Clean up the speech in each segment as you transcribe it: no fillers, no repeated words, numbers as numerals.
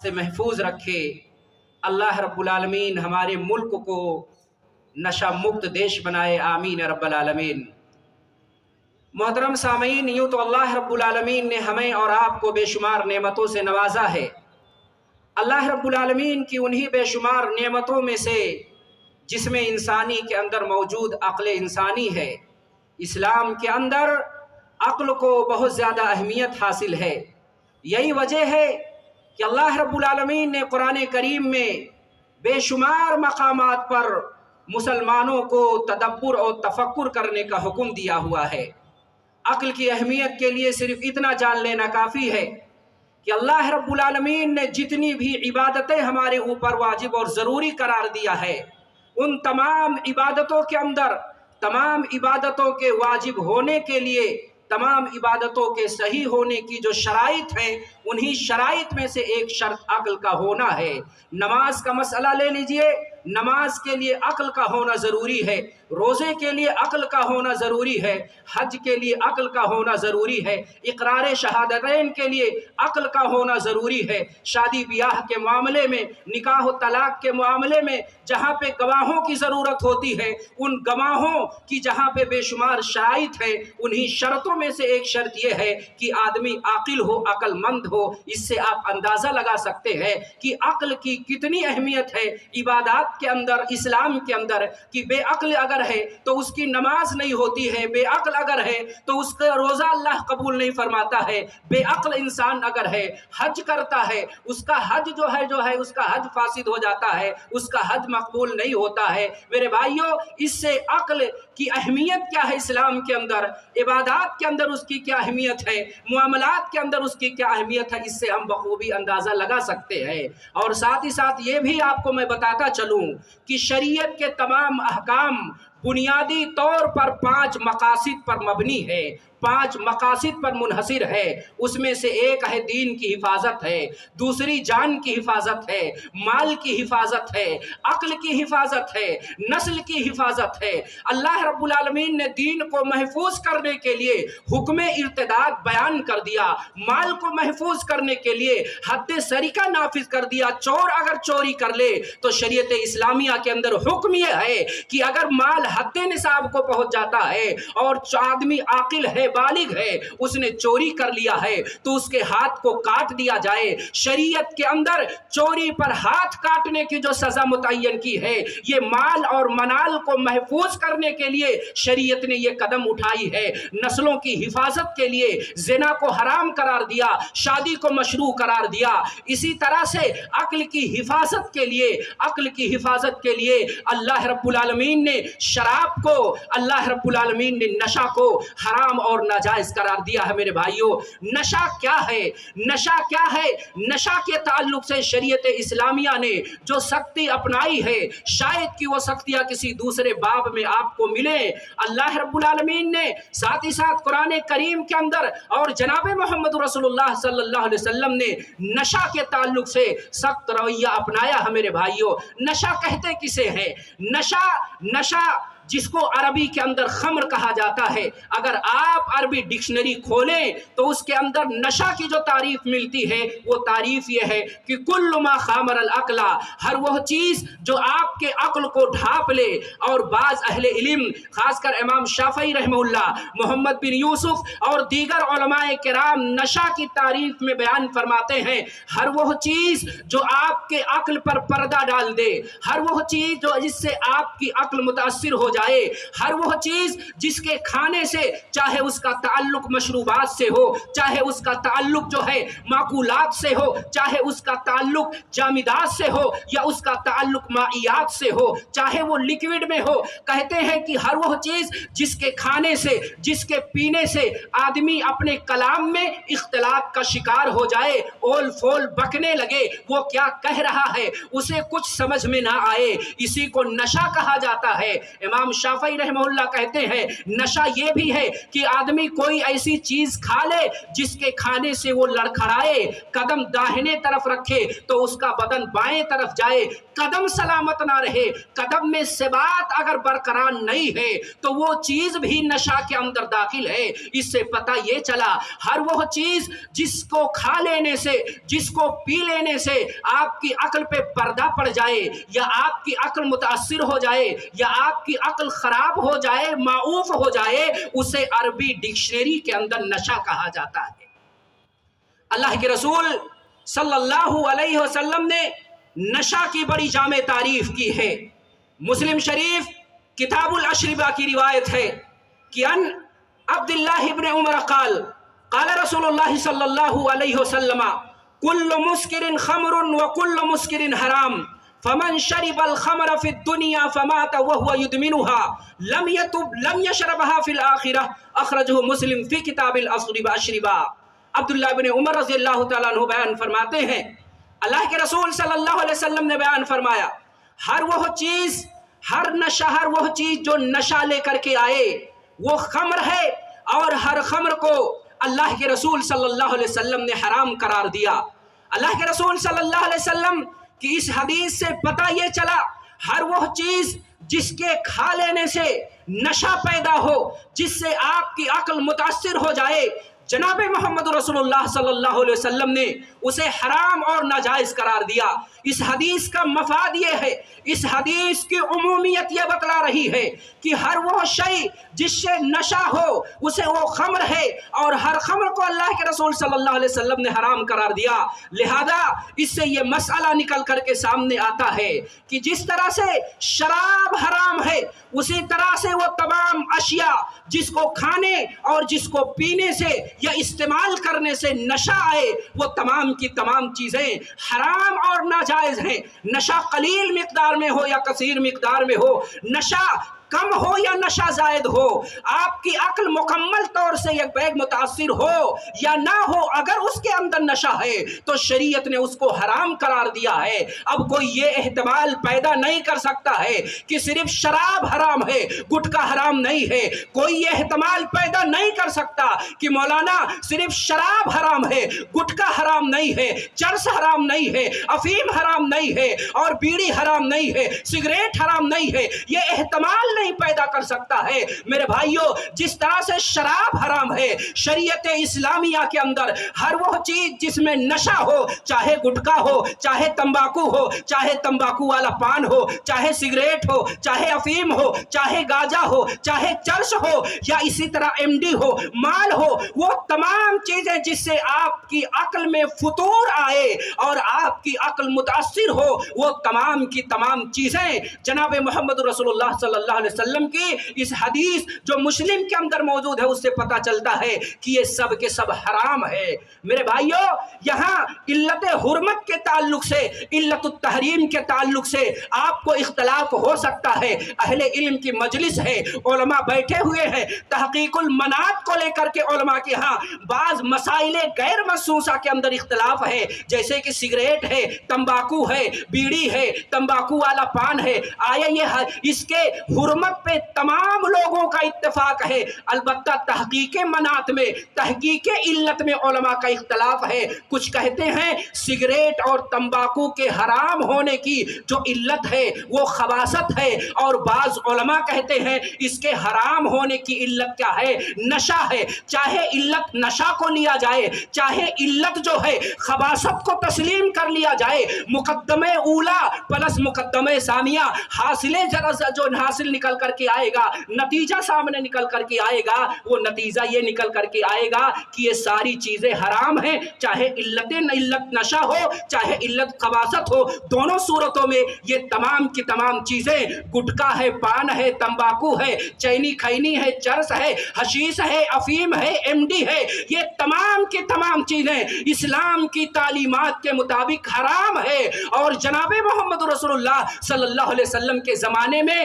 سے محفوظ رکھے۔ اللہ رب العالمین ہمارے ملک کو نشہ مکت دیش بنائے، آمین رب العالمین۔ محترم سامعین، یوں تو اللہ رب العالمین نے ہمیں اور آپ کو بے شمار نعمتوں سے نوازا ہے۔ اللہ رب العالمین کی انہی بے شمار نعمتوں میں سے جس میں انسانی کے اندر موجود عقل انسانی ہے، اسلام کے اندر عقل کو بہت زیادہ اہمیت حاصل ہے۔ یہی وجہ ہے کہ اللہ رب العالمین نے قرآن کریم میں بے شمار مقامات پر مسلمانوں کو تدبر اور تفکر کرنے کا حکم دیا ہوا ہے۔ عقل کی اہمیت کے لیے صرف اتنا جان لینا کافی ہے کہ اللہ رب العالمین نے جتنی بھی عبادتیں ہمارے اوپر واجب اور ضروری قرار دیا ہے، ان تمام عبادتوں کے اندر، تمام عبادتوں کے واجب ہونے کے لیے، تمام عبادتوں کے صحیح ہونے کی جو شرائط ہیں، انہی شرائط میں سے ایک شرط عقل کا ہونا ہے۔ نماز کا مسئلہ لے لیجئے، نماز کے لیے عقل کا ہونا ضروری ہے، روزے کے لیے عقل کا ہونا ضروری ہے، حج کے لیے عقل کا ہونا ضروری ہے، اقرار شہادتین کے لیے عقل کا ہونا ضروری ہے، شادی بیاہ کے معاملے میں، نکاح و طلاق کے معاملے میں جہاں پہ گواہوں کی ضرورت ہوتی ہے، ان گواہوں کی جہاں پہ بے شمار شرائط ہیں، انہی شرطوں میں سے ایک شرط یہ ہے کہ آدمی عاقل ہو، عقل مند ہو۔ اس سے آپ اندازہ لگا سکتے ہیں کہ عقل کی کتنی اہمیت ہے عبادات کے اندر، اسلام کے اندر، کہ بے عقل اگر ہے تو اس کی نماز نہیں ہوتی ہے، بے عقل اگر ہے تو اس کا روزہ اللہ قبول نہیں فرماتا ہے، بے عقل انسان اگر ہے حج کرتا ہے، اس کا حج جو ہے اس کا حج فاسد ہو جاتا ہے، اس کا حج مقبول نہیں ہوتا ہے۔ میرے بھائیوں، اس سے عقل کی اہمیت کیا ہے اسلام کے اندر، عبادات کے اندر اس کی کیا اہمیت ہے، معاملات کے اندر اس کی کیا اہمیت ہے، اس سے ہم بخوبی اندازہ لگا سکتے ہیں۔ اور ساتھ ہی ساتھ یہ بھی آپ کو میں بتاتا چلوں کہ شریعت کے تمام احکام بنیادی طور پر 5 مقاصد پر مبنی ہے، 5 مقاصد پر منحصر ہے۔ اس میں سے ایک ہے دین کی حفاظت ہے، دوسری جان کی حفاظت ہے، مال کی حفاظت ہے، عقل کی حفاظت ہے، نسل کی حفاظت ہے۔ اللہ رب العالمین نے دین کو محفوظ کرنے کے لیے حکم ارتداد بیان کر دیا، مال کو محفوظ کرنے کے لیے حد سریقہ نافذ کر دیا۔ چور اگر چوری کر لے تو شریعت اسلامیہ کے اندر حکم یہ ہے کہ اگر مال حد نصاب کو پہنچ جاتا ہے اور آدمی عاقل ہے، بالغ ہے، اس نے چوری کر لیا ہے تو اس کے ہاتھ کو کاٹ دیا جائے۔ شریعت کے اندر چوری پر ہاتھ کاٹنے کی جو سزا متعین کی ہے، یہ مال اور منال کو محفوظ کرنے کے لیے شریعت نے یہ قدم اٹھائی ہے۔ نسلوں کی حفاظت کے لیے زنا کو حرام قرار دیا، شادی کو مشروع قرار دیا۔ اسی طرح سے عقل کی حفاظت کے لیے، عقل کی حفاظت کے لیے اللہ رب العالمین نے شراب کو، اللہ رب العالمین نے نشہ کو حرام اور ناجائز قرار دیا ہے۔ میرے بھائیوں، نشہ کیا ہے؟ نشہ کیا ہے؟ نشہ کے تعلق سے شریعت اسلامیہ نے جو سختی اپنائی ہے، شاید کہ وہ سختیاں کسی دوسرے باب میں آپ کو ملے۔ اللہ رب العالمین نے ساتھ ہی ساتھ قرآن کریم کے اندر اور جناب محمد رسول اللہ صلی اللہ علیہ وسلم نے نشہ کے تعلق سے سخت رویہ اپنایا ہے۔ میرے بھائیوں، نشہ کہتے کسے ہیں؟ نشہ جس کو عربی کے اندر خمر کہا جاتا ہے، اگر آپ عربی ڈکشنری کھولیں تو اس کے اندر نشہ کی جو تعریف ملتی ہے وہ تعریف یہ ہے کہ کل ما خامر العقل، ہر وہ چیز جو آپ کے عقل کو ڈھانپ لے۔ اور بعض اہل علم، خاص کر امام شافعی رحمہ اللہ، محمد بن یوسف اور دیگر علماء کرام نشہ کی تعریف میں بیان فرماتے ہیں، ہر وہ چیز جو آپ کے عقل پر پردہ ڈال دے، ہر وہ چیز جو جس سے آپ کی عقل متاثر ہو جائے، ہر وہ چیز جس کے کھانے سے، چاہے اس کا تعلق مشروبات سے ہو، چاہے اس کا تعلق جو ہے معقولات سے ہو، چاہے اس کا تعلق جامدات سے ہو یا اس کا تعلق مائیات سے ہو، چاہے وہ لیکوڈ میں ہو، کہتے ہیں کہ ہر وہ چیز جس کے کھانے سے، جس کے پینے سے آدمی اپنے کلام میں اختلاط کا شکار ہو جائے، اول فول بکنے لگے، وہ کیا کہہ رہا ہے اسے کچھ سمجھ میں نہ آئے، اسی کو نشہ کہا جاتا ہے۔ امام امام شافعی رحمہ اللہ کہتے ہیں نشہ یہ بھی ہے کہ آدمی کوئی ایسی چیز کھا لے جس کے کھانے سے وہ لڑکھڑائے، قدم داہنے طرف رکھے تو اس کا بدن بائیں طرف جائے، قدم سلامت نہ رہے، قدم میں ثبات اگر برقرار نہیں ہے تو وہ چیز بھی نشہ کے اندر داخل ہے۔ اس سے پتہ یہ چلا ہر وہ چیز جس کو کھا لینے سے، جس کو پی لینے سے آپ کی عقل پہ پردہ پڑ جائے یا آپ کی عقل متاثر ہو جائے یا آپ کی عقل خراب ہو جائے، معوف ہو جائے، اسے عربی ڈکشنری کے اندر نشہ کہا جاتا ہے۔ اللہ کے رسول صلی اللہ علیہ وسلم نے نشہ کی بڑی جامع تعریف کی ہے۔ مسلم شریف کتاب الاشربہ کی روایت ہے کہ ان عبداللہ ابن عمر قال قال رسول اللہ صلی اللہ علیہ وسلم کل مسکر خمر وکل مسکر حرام فمن شرب الخمر في الدنيا فمات وهو يدمنها لم يتب لم يشربها في الآخرة اخرجه مسلم في کتاب الاشربہ۔ عبداللہ ابن عمر رضی اللہ تعالیٰ عنہ بیان فرماتے ہیں اللہ کے رسول صلی اللہ علیہ وسلم نے بیان فرمایا ہر وہ چیز، ہر نشہ، ہر وہ چیز جو نشہ لے کر کے آئے وہ خمر ہے، اور ہر خمر کو اللہ کے رسول صلی اللہ علیہ وسلم نے حرام قرار دیا۔ اللہ کے رسول صلی اللہ علیہ وسلم کی اس حدیث سے پتہ یہ چلا ہر وہ چیز جس کے کھا لینے سے نشہ پیدا ہو، جس سے آپ کی عقل متاثر ہو جائے، جناب محمد رسول اللہ صلی اللہ علیہ وسلم نے اسے حرام اور ناجائز قرار دیا۔ اس حدیث کا مفاد یہ ہے، اس حدیث کی عمومیت یہ بتلا رہی ہے کہ ہر وہ شے جس سے نشہ ہو اسے وہ خمر ہے، اور ہر خمر کو اللہ کے رسول صلی اللہ علیہ وسلم نے حرام قرار دیا۔ لہذا اس سے یہ مسئلہ نکل کر کے سامنے آتا ہے کہ جس طرح سے شراب حرام ہے اسی طرح سے وہ تمام اشیاء جس کو کھانے اور جس کو پینے سے یا استعمال کرنے سے نشہ آئے وہ تمام کی تمام چیزیں حرام اور ناجائز ہیں۔ نشہ قلیل مقدار میں ہو یا کثیر مقدار میں ہو، نشہ کم ہو یا نشہ زائد ہو، آپ کی عقل مکمل طور سے ایک بیگ متاثر ہو یا نہ ہو، اگر اس کے اندر نشہ ہے تو شریعت نے اس کو حرام قرار دیا ہے۔ اب کوئی یہ احتمال پیدا نہیں کر سکتا ہے کہ صرف شراب حرام ہے، گٹکا حرام نہیں ہے۔ کوئی یہ احتمال پیدا نہیں کر سکتا کہ مولانا صرف شراب حرام ہے، گٹکا حرام نہیں ہے، چرس حرام نہیں ہے، افیم حرام نہیں ہے، اور بیڑی حرام نہیں ہے، سگریٹ حرام نہیں ہے۔ یہ احتمال نہیں پیدا کر سکتا ہے۔ میرے بھائیوں، جس طرح سے شراب حرام ہے، شریعت اسلامیہ کے اندر ہر وہ چیز جس میں نشہ ہو، چاہے گٹکا ہو، چاہے تمباکو ہو، چاہے تمباکو والا پان ہو، چاہے سگریٹ ہو، چاہے افیم ہو، چاہے گاجا ہو، چاہے چرس ہو، یا اسی طرح ایم ڈی ہو، مال ہو، وہ تمام چیزیں جس سے آپ کی عقل میں فطور آئے اور آپ کی عقل متاثر ہو، وہ تمام کی تمام چیزیں جناب محمد رسول اللہ صلی اللہ علیہ وسلم کی اس حدیث جو مسلم کے اندر موجود ہے اس سے پتہ چلتا ہے کہ یہ سب کے سب حرام ہے۔ میرے بھائیوں، یہاں علت حرمت کے تعلق سے، علت التحریم کے تعلق سے آپ کو اختلاف ہو سکتا ہے۔ اہل علم کی مجلس ہے، علماء بیٹھے ہوئے ہیں، تحقیق المنات کو لے کر کے علماء کے ہاں بعض مسائل غیر محسوسہ کے اندر اختلاف ہے، جیسے کہ سگریٹ ہے، تمباکو ہے، بیڑی ہے، تمباکو والا پان ہے، آیا یہ اس کے حرمت پہ تمام لوگوں کا اتفاق ہے؟ البتہ تحقیق منات میں، تحقیق علت میں علماء کا اختلاف ہے۔ کچھ کہتے ہیں سگریٹ اور تمباکو کے حرام ہونے کی جو علت ہے وہ خباثت ہے، اور بعض علماء کہتے ہیں اس کے حرام ہونے کی علت کیا ہے؟ نشہ ہے۔ چاہے علت نشہ کو لیا جائے، چاہے علت جو ہے خباثت کو تسلیم کر لیا جائے، مقدمہ اولا پلس مقدمہ ثانیہ حاصل جو حاصل نکل کر کے آئے گا، نتیجہ سامنے نکل کر کے آئے گا، وہ نتیجہ یہ نکل کر کے آئے گا کہ یہ ساری چیزیں حرام ہیں، چاہے علت نشہ ہو، چاہے علت خباثت ہو، دونوں صورتوں میں یہ تمام کی تمام چیزیں، گٹکا ہے، پان ہے، تمباکو ہے، چینی کھینی ہے، چرس ہے، حشیش ہے، افیم ہے، ایم ڈی ہے، یہ تمام کی تمام چیزیں اسلام کی تعلیمات کے مطابق حرام ہے۔ اور جناب محمد رسول اللہ صلی اللہ علیہ وسلم کے زمانے میں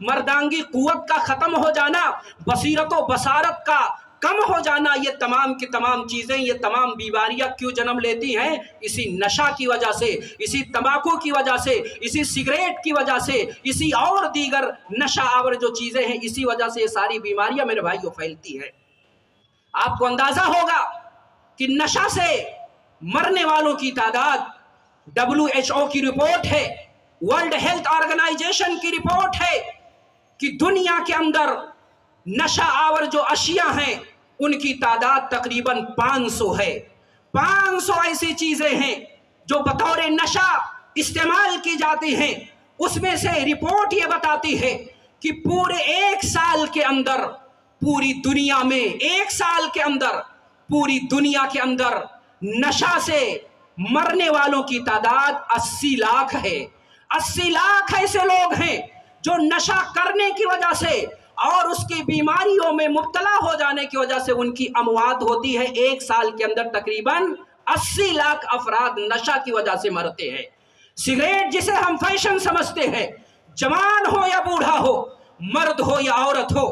مردانگی قوت کا ختم ہو جانا، بصیرت و بصارت کا کم ہو جانا، یہ تمام کی تمام چیزیں، یہ تمام بیماریاں کیوں جنم لیتی ہیں؟ اسی نشہ کی وجہ سے، اسی تمباکو کی وجہ سے، اسی سگریٹ کی وجہ سے، اسی اور دیگر نشہ آور جو چیزیں ہیں، اسی وجہ سے یہ ساری بیماریاں میرے بھائیوں پھیلتی ہیں۔ آپ کو اندازہ ہوگا کہ نشہ سے مرنے والوں کی تعداد WHO کی رپورٹ ہے، ورلڈ ہیلتھ آرگنائزیشن کی رپورٹ ہے کہ دنیا کے اندر نشہ آور جو اشیاء ہیں ان کی تعداد تقریباً 500 ہے۔ 500 ایسی چیزیں ہیں جو بطور نشہ استعمال کی جاتی ہیں۔ اس میں سے رپورٹ یہ بتاتی ہے کہ پورے 1 سال کے اندر پوری دنیا میں، 1 سال کے اندر پوری دنیا کے اندر نشہ سے مرنے والوں کی تعداد 80 لاکھ ہے۔ 80 لاکھ ایسے لوگ ہیں جو نشہ کرنے کی وجہ سے اور اس کی بیماریوں میں مبتلا ہو جانے کی وجہ سے ان کی اموات ہوتی ہے۔ 1 سال کے اندر تقریباً 80 لاکھ افراد نشہ کی وجہ سے مرتے ہیں۔ سگریٹ جسے ہم فیشن سمجھتے ہیں، جوان ہو یا بوڑھا ہو، مرد ہو یا عورت ہو،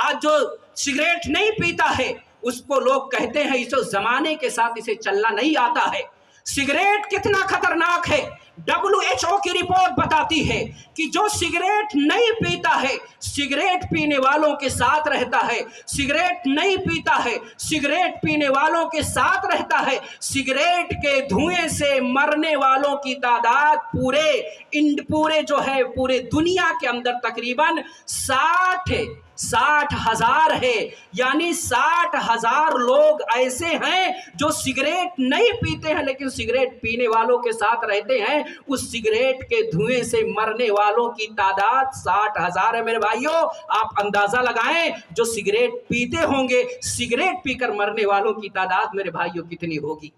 آج جو سگریٹ نہیں پیتا ہے اس کو لوگ کہتے ہیں اس زمانے کے ساتھ اسے چلنا نہیں آتا ہے۔ سگریٹ کتنا خطرناک ہے، WHO کی رپورٹ بتاتی ہے کہ جو سگریٹ نہیں پیتا ہے، سگریٹ پینے والوں کے ساتھ رہتا ہے، سگریٹ نہیں پیتا ہے، سگریٹ پینے والوں کے ساتھ رہتا ہے، سگریٹ کے دھوئیں سے مرنے والوں کی تعداد پورے جو ہے پورے دنیا کے اندر تقریباً 60,000 ہے۔ یعنی 60,000 لوگ ایسے ہیں جو سگریٹ نہیں پیتے ہیں لیکن سگریٹ پینے والوں کے ساتھ رہتے ہیں، اس سگریٹ کے دھوئیں سے مرنے والوں کی تعداد 60,000 ہے۔ میرے بھائیوں آپ اندازہ لگائیں جو سگریٹ پیتے ہوں گے، سگریٹ پی کر مرنے والوں کی تعداد میرے بھائیوں کتنی ہوگی۔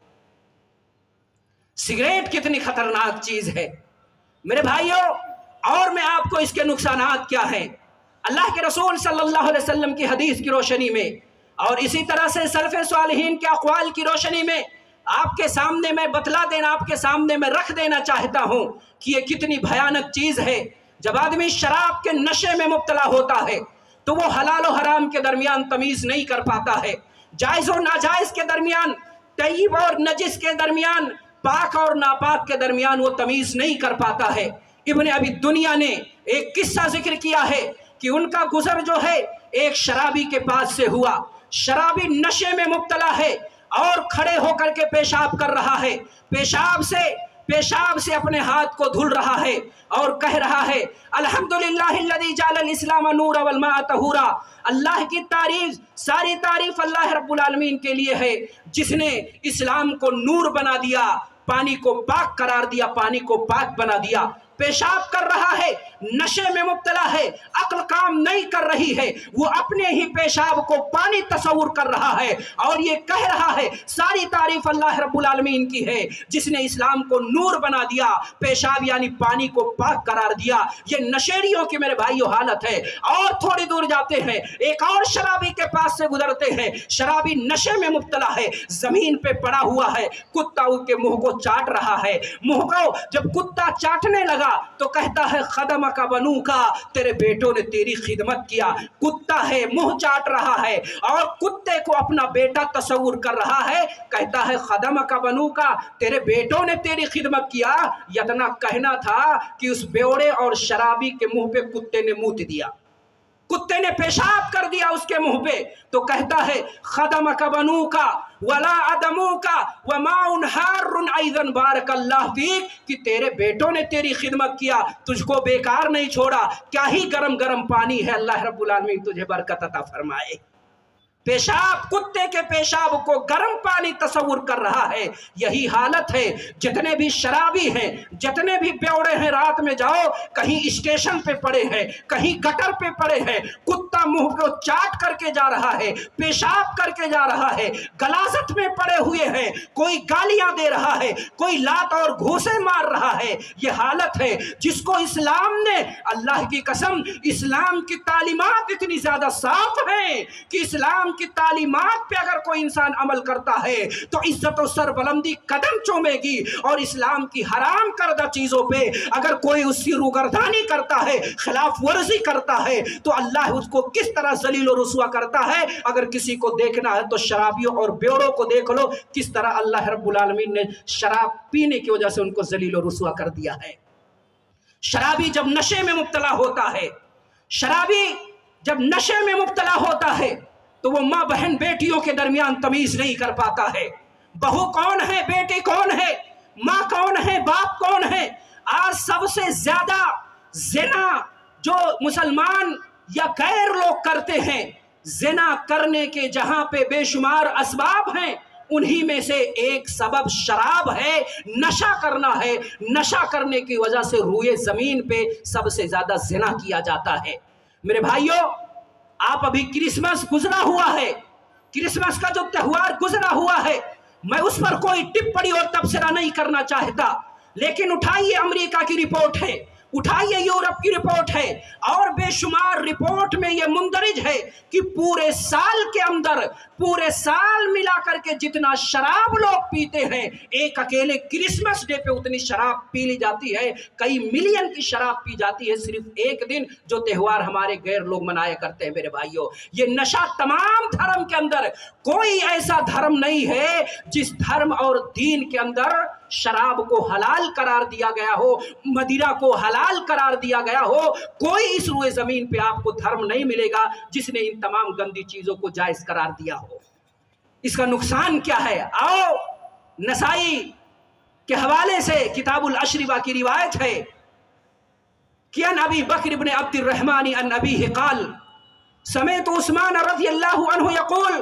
سگریٹ کتنی خطرناک چیز ہے میرے بھائیوں۔ اور میں آپ کو اس کے نقصانات کیا ہیں اللہ کے رسول صلی اللہ علیہ وسلم کی حدیث کی روشنی میں اور اسی طرح سے سلف صالحین کے اقوال کی روشنی میں آپ کے سامنے میں بتلا دینا، آپ کے سامنے میں رکھ دینا چاہتا ہوں کہ یہ کتنی بھیانک چیز ہے۔ جب آدمی شراب کے نشے میں مبتلا ہوتا ہے تو وہ حلال و حرام کے درمیان تمیز نہیں کر پاتا ہے، جائز و ناجائز کے درمیان، طیب اور نجس کے درمیان، پاک اور ناپاک کے درمیان وہ تمیز نہیں کر پاتا ہے۔ ابن ابی دنیا نے ایک قصہ ذکر کیا ہے کہ ان کا گزر جو ہے ایک شرابی کے پاس سے ہوا۔ شرابی نشے میں مبتلا ہے اور کھڑے ہو کر کے پیشاب کر رہا ہے، پیشاب سے اپنے ہاتھ کو دھل رہا ہے اور کہہ رہا ہے الحمدللہ الذی جعل الاسلام نورا والماء طہورا۔ اللہ کی تعریف، ساری تعریف اللہ رب العالمین کے لیے ہے جس نے اسلام کو نور بنا دیا، پانی کو پاک قرار دیا، پانی کو پاک بنا دیا۔ پیشاب کر رہا ہے، نشے میں مبتلا ہے، عقل کام نہیں کر رہی ہے، وہ اپنے ہی پیشاب کو پانی تصور کر رہا ہے اور یہ کہہ رہا ہے ساری تعریف اللہ رب العالمین کی ہے جس نے اسلام کو نور بنا دیا، پیشاب یعنی پانی کو پاک قرار دیا۔ یہ نشیڑیوں کی میرے بھائیو حالت ہے۔ اور تھوڑی دور جاتے ہیں، ایک اور شرابی کے پاس سے گزرتے ہیں، شرابی نشے میں مبتلا ہے، زمین پہ پڑا ہوا ہے، کتا ان کے منہ کو چاٹ رہا ہے۔ منہ کو جب کتا چاٹنے لگا تو کہتا ہے خدمک بنو کا، تیرے بیٹوں نے تیری خدمت کیا۔ کتا ہے، منہ چاٹ رہا ہے اور کتے کو اپنا بیٹا تصور کر رہا ہے، کہتا ہے خدمک بنو کا، تیرے بیٹوں نے تیری خدمت کیا۔ اتنا کہنا تھا کہ اس بیوڑے اور شرابی کے منہ پہ کتے نے موت دیا، کتے نے پیشاب کر دیا اس کے منہ پہ، تو کہتا ہے خدمک بنو کا ولا ادمو کا وماء حار ایضا بارک اللہ فیک، کہ تیرے بیٹوں نے تیری خدمت کیا، تجھ کو بیکار نہیں چھوڑا، کیا ہی گرم گرم پانی ہے، اللہ رب العالمین تجھے برکت عطا فرمائے۔ پیشاب، کتے کے پیشاب کو گرم پانی تصور کر رہا ہے۔ یہی حالت ہے جتنے بھی شرابی ہیں، جتنے بھی بیوڑے ہیں، رات میں جاؤ کہیں اسٹیشن پہ پڑے ہیں، کہیں گٹر پہ پڑے ہیں، کتا منہ کو چاٹ کر کے جا رہا ہے، پیشاب کر کے جا رہا ہے، غلاظت میں پڑے ہوئے ہیں، کوئی گالیاں دے رہا ہے، کوئی لات اور گھوسے مار رہا ہے۔ یہ حالت ہے جس کو اسلام نے، اللہ کی قسم، اسلام کی تعلیمات اتنی زیادہ صاف ہیں کہ اسلام کی تعلیمات پہ اگر کوئی انسان عمل کرتا ہے تو عزت و سربلندی قدم چومے گی، اور اسلام کی حرام کردہ چیزوں پہ اگر کوئی اس کی روگردانی کرتا ہے، خلاف ورزی کرتا ہے، تو اللہ اس کو کس طرح ذلیل و رسوا کرتا ہے۔ اگر کسی کو دیکھنا ہے تو شرابیوں اور بیوروں کو دیکھ لو، کس طرح اللہ رب العالمین نے شراب پینے کی وجہ سے ان کو ذلیل و رسوا کر دیا ہے۔ شرابی جب نشے میں مبتلا ہوتا ہے، شرابی جب نشے میں مبتلا ہوتا ہے تو وہ ماں بہن بیٹیوں کے درمیان تمیز نہیں کر پاتا ہے۔ بہو کون ہے، بیٹی کون ہے، ماں کون ہے، باپ کون ہے۔ آج سب سے زیادہ زنا جو مسلمان یا غیر لوگ کرتے ہیں، زنا کرنے کے جہاں پہ بے شمار اسباب ہیں، انہی میں سے ایک سبب شراب ہے، نشہ کرنا ہے۔ نشہ کرنے کی وجہ سے روئے زمین پہ سب سے زیادہ زنا کیا جاتا ہے۔ میرے بھائیوں، آپ ابھی کرسمس گزرا ہوا ہے، کرسمس کا جو تہوار گزرا ہوا ہے، میں اس پر کوئی ٹپڑی اور تبصرہ نہیں کرنا چاہتا، لیکن اٹھائیے امریکہ کی رپورٹ ہے، اٹھائیے یورپ کی رپورٹ ہے، اور بے شمار رپورٹ میں یہ مندرج ہے کہ پورے سال کے اندر، پورے سال ملا کر کے جتنا شراب لوگ پیتے ہیں، ایک اکیلے کرسمس ڈے پہ اتنی شراب پی لی جاتی ہے، کئی ملین کی شراب پی جاتی ہے صرف ایک دن، جو تہوار ہمارے غیر لوگ منایا کرتے ہیں۔ میرے بھائیوں، یہ نشہ تمام دھرم کے اندر، کوئی ایسا دھرم نہیں ہے جس دھرم اور دین کے اندر شراب کو حلال قرار دیا گیا ہو، مدیرہ کو حلال قرار دیا گیا ہو۔ کوئی اس روئے زمین پہ آپ کو دھرم نہیں ملے گا جس نے ان تمام گندی چیزوں کو جائز قرار دیا ہو۔ اس کا نقصان کیا ہے؟ آؤ، نسائی کے حوالے سے کتاب الاشربہ کی روایت ہے کہ ان ابی بکر بن عبد الرحمن ان ابیہ قال سمعت عثمان رضی اللہ عنہ یقول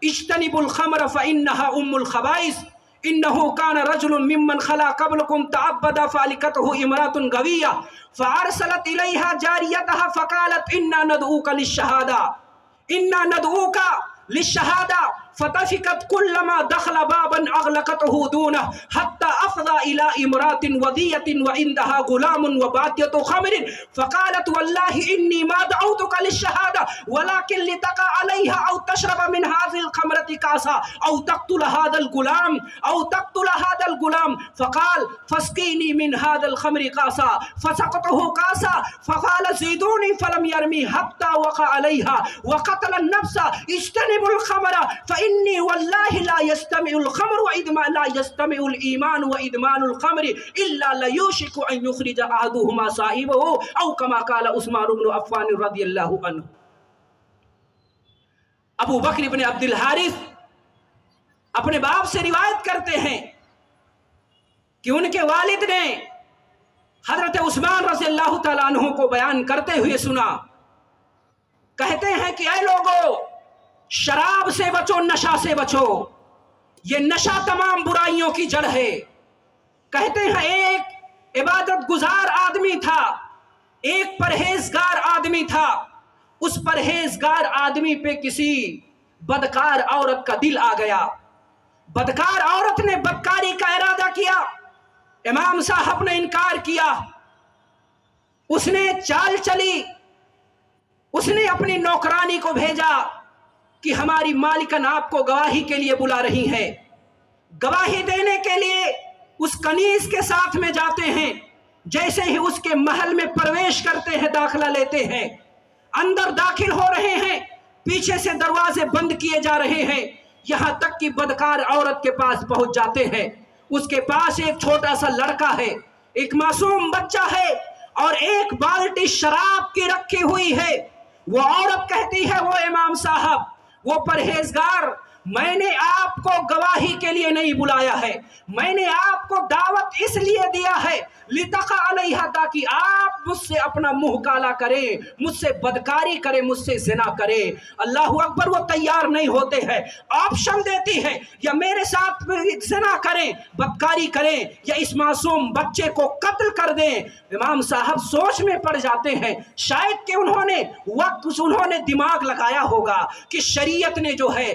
اجتنبوا الخمر فإنها ام الخبائث انه كان رجل ممن خلا قبلكم تعبد فالكته امرأة غوية فارسلت اليها جاريتها فقالت انا ندعوك للشهادة فتفقت كلما دخل بابا اغلقته دونه حتى افضى الى امرأة وذية وعندها غلام وباتية خمر فقالت والله اني ما دعوتك للشهادة ولكن لتقع عليها او تشرب من هذه الخمرة كاسا او تقتل هذا الغلام فقال فاسقيني من هذا الخمر كاسا فسقطه كاسا فقال زيدوني فلم يرمي حتى وقع عليها وقتل النفس اجتنبوا الخمر فإني والله لا يستمع الخمر لا يستمع الإيمان وإدمان الخمر إلا ليوشك أن يخرج أحدهما صاحبه أو كما قال عثمان بن عفان رضی اللہ عنہ۔ ابو بکر بن عبد الحارث اپنے باپ سے روایت کرتے ہیں کہ ان کے والد نے حضرت عثمان رضی اللہ تعالیٰ عنہ کو بیان کرتے ہوئے سنا، کہتے ہیں کہ اے لوگو، شراب سے بچو، نشہ سے بچو، یہ نشہ تمام برائیوں کی جڑ ہے۔ کہتے ہیں ایک عبادت گزار آدمی تھا، ایک پرہیزگار آدمی تھا، اس پرہیزگار آدمی پہ کسی بدکار عورت کا دل آ گیا، بدکار عورت نے بدکاری کا ارادہ کیا، امام صاحب نے انکار کیا، اس نے چال چلی، اس نے اپنی نوکرانی کو بھیجا کہ ہماری مالکن آپ کو گواہی کے لیے بلا رہی ہے۔ گواہی دینے کے لیے اس کنیز کے ساتھ میں جاتے ہیں، جیسے ہی اس کے محل میں پرویش کرتے ہیں، داخلہ لیتے ہیں، اندر داخل ہو رہے ہیں، پیچھے سے دروازے بند کیے جا رہے ہیں، یہاں تک کہ بدکار عورت کے پاس پہنچ جاتے ہیں۔ اس کے پاس ایک چھوٹا سا لڑکا ہے، ایک معصوم بچہ ہے، اور ایک بالٹی شراب کی رکھی ہوئی ہے۔ وہ عورت کہتی ہے، وہ امام صاحب، وہ پرہیزگار، میں نے آپ کو گواہی کے لیے نہیں بلایا ہے، میں نے آپ کو دعوت اس لیے دیا ہے لتقع علیہا، تاکہ آپ مجھ سے اپنا منہ کالا کریں، مجھ سے بدکاری کریں، مجھ سے زنا کریں۔ اللہ اکبر، وہ تیار نہیں ہوتے ہیں، آپشن دیتی ہے، یا میرے ساتھ زنا کریں، بدکاری کریں، یا اس معصوم بچے کو قتل کر دیں۔ امام صاحب سوچ میں پڑ جاتے ہیں، شاید کہ انہوں نے دماغ لگایا ہوگا کہ شریعت نے جو ہے